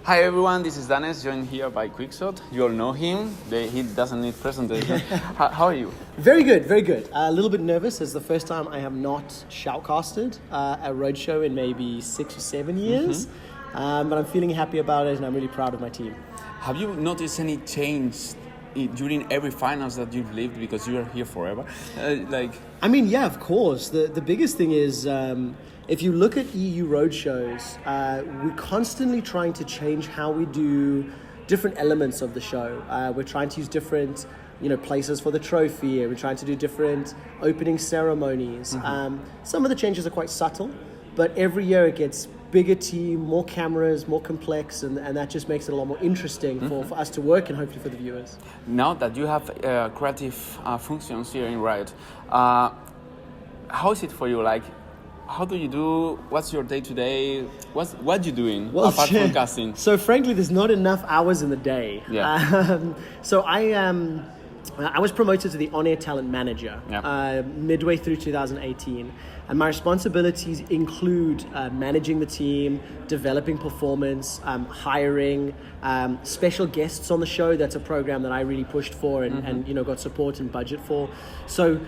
Hi everyone, this is Danes, joined here by Quickshot. You all know him, he doesn't need presentation. How are you? Very good, very good. A little bit nervous. It's the first time I have not shoutcasted a roadshow in maybe 6 or 7 years. But I'm feeling happy about it and I'm really proud of my team. Have you noticed any change during every finals that you've lived, because you are here forever? Yeah, of course. The biggest thing is, if you look at EU roadshows, we're constantly trying to change how we do different elements of the show. We're trying to use different, places for the trophy. We're trying to do different opening ceremonies. Some of the changes are quite subtle, but every year it gets bigger team, more cameras, more complex, and that just makes it a lot more interesting for us to work and hopefully for the viewers. Now that you have creative functions here in Riot, how is it for you? How do you do? What's your day-to-day? What you doing apart from casting? So frankly, there's not enough hours in the day. Yeah. So I was promoted to the OnAir talent manager midway through 2018. And my responsibilities include managing the team, developing performance, hiring, special guests on the show. That's a program that I really pushed for and got support and budget for. So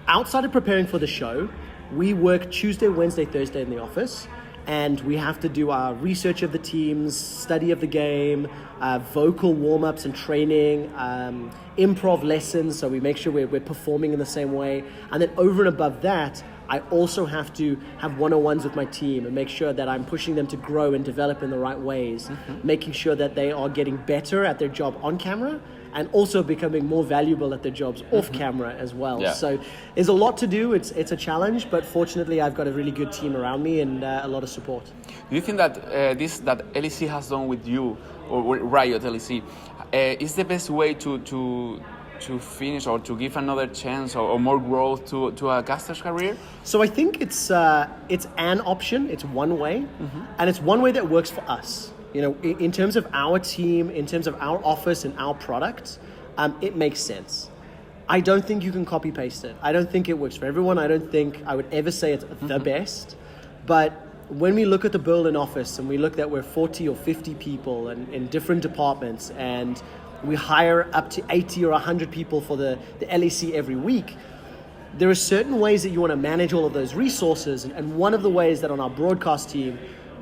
outside of preparing for the show, we work Tuesday, Wednesday, Thursday in the office, and we have to do our research of the teams, study of the game, vocal warm-ups and training, improv lessons, so we make sure we're performing in the same way. And then over and above that, I also have to have one-on-ones with my team and make sure that I'm pushing them to grow and develop in the right ways, making sure that they are getting better at their job on camera and also becoming more valuable at their jobs off camera as well. Yeah. So there's a lot to do. It's a challenge, but fortunately I've got a really good team around me and a lot of support. Do you think that that LEC has done with you, or Riot LEC, is the best way to finish or to give another chance or more growth to a caster's career? So I think it's an option. It's one way, and it's one way that works for us. In terms of our team, in terms of our office and our product, it makes sense. I don't think you can copy paste it. I don't think it works for everyone. I don't think I would ever say it's the best. But when we look at the Berlin office and we look that we're 40 or 50 people and in different departments, and we hire up to 80 or 100 people for the LEC every week, there are certain ways that you want to manage all of those resources. And one of the ways that on our broadcast team,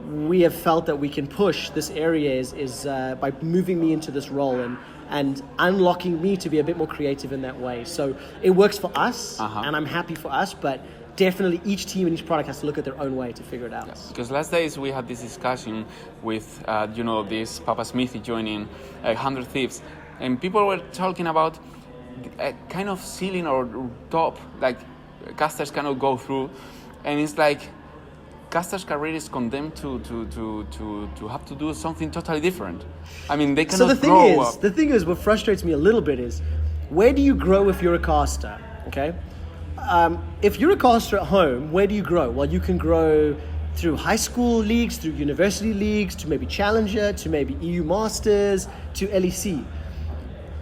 we have felt that we can push this area is by moving me into this role and unlocking me to be a bit more creative in that way. So it works for us, and I'm happy for us, but definitely each team and each product has to look at their own way to figure it out. Yes. Because last days we had this discussion with, this PapaSmithy joining 100 Thieves, and people were talking about a kind of ceiling or top, like casters cannot go through, and it's like caster's career is condemned to have to do something totally different. I mean, they cannot grow up. The thing is, what frustrates me a little bit is, where do you grow if you're a caster, okay? If you're a caster at home, where do you grow? Well, you can grow through high school leagues, through university leagues, to maybe Challenger, to maybe EU Masters, to LEC.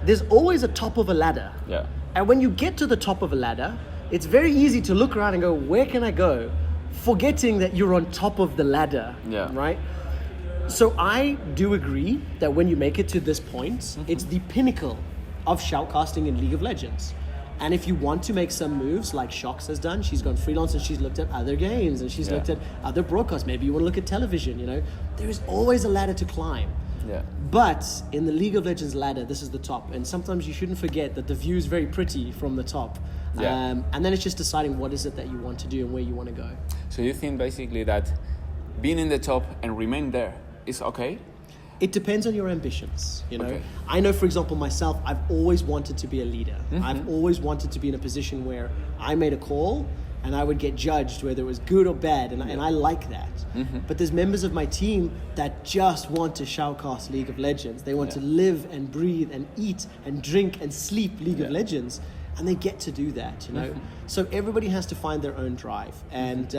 There's always a top of a ladder. Yeah. And when you get to the top of a ladder, it's very easy to look around and go, where can I go? Forgetting that you're on top of the ladder, right? So I do agree that when you make it to this point, it's the pinnacle of shoutcasting in League of Legends. And if you want to make some moves like Shox has done, she's gone freelance and she's looked at other games and she's looked at other broadcasts. Maybe you want to look at television, There is always a ladder to climb. Yeah. But in the League of Legends ladder, this is the top. And sometimes you shouldn't forget that the view is very pretty from the top. Yeah. And then it's just deciding what is it that you want to do and where you want to go. So you think basically that being in the top and remain there is okay? It depends on your ambitions, Okay. I know, for example, myself, I've always wanted to be a leader. I've always wanted to be in a position where I made a call and I would get judged whether it was good or bad, and I like that. But there's members of my team that just want to shoutcast League of Legends. They want to live and breathe and eat and drink and sleep League of Legends. And they get to do that, So everybody has to find their own drive. And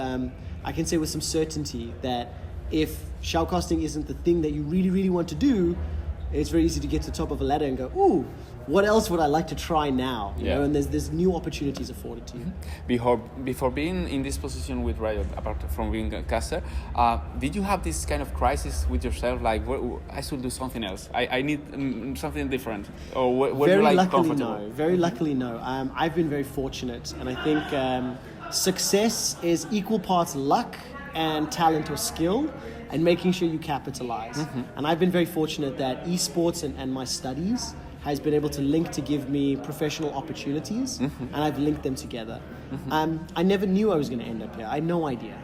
I can say with some certainty that if shoutcasting isn't the thing that you really, really want to do, it's very easy to get to the top of a ladder and go, ooh, what else would I like to try now? You know, and there's new opportunities afforded to you. Before being in this position with Riot, apart from being a caster, did you have this kind of crisis with yourself, like I should do something else? I need something different, or were you like comfortable? Very luckily, no. I've been very fortunate, and I think success is equal parts luck and talent or skill, and making sure you capitalize. And I've been very fortunate that esports and my studies has been able to link to give me professional opportunities, and I've linked them together. I never knew I was going to end up here. I had no idea.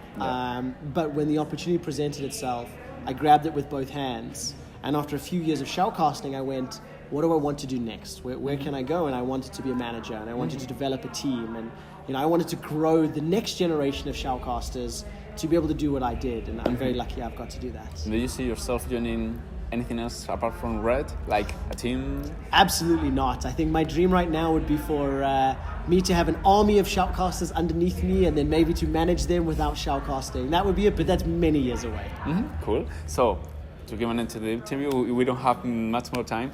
But when the opportunity presented itself, I grabbed it with both hands. And after a few years of shoutcasting, I went, what do I want to do next? Where can I go? And I wanted to be a manager, and I wanted to develop a team, and I wanted to grow the next generation of shoutcasters to be able to do what I did, and I'm very lucky I've got to do that. Do you see yourself joining anything else apart from Riot, like a team? Absolutely not. I think my dream right now would be for me to have an army of shoutcasters underneath me, and then maybe to manage them without shoutcasting. That would be it, but that's many years away. Cool. So, to give an end to the interview, we don't have much more time.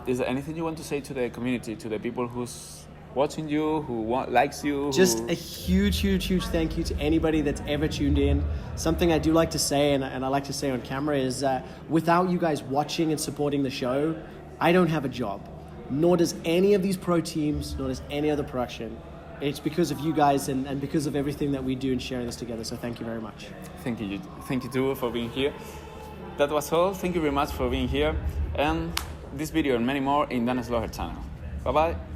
Is there anything you want to say to the community, to the people who's watching you, who likes you? Just a huge thank you to anybody that's ever tuned in. Something I do like to say, and I like to say on camera, is without you guys watching and supporting the show, I don't have a job. Nor does any of these pro teams, nor does any other production. It's because of you guys and because of everything that we do in sharing this together. So thank you very much. Thank you too for being here. That was all. Thank you very much for being here. And this video and many more in Dan's Lawyer channel. Bye-bye.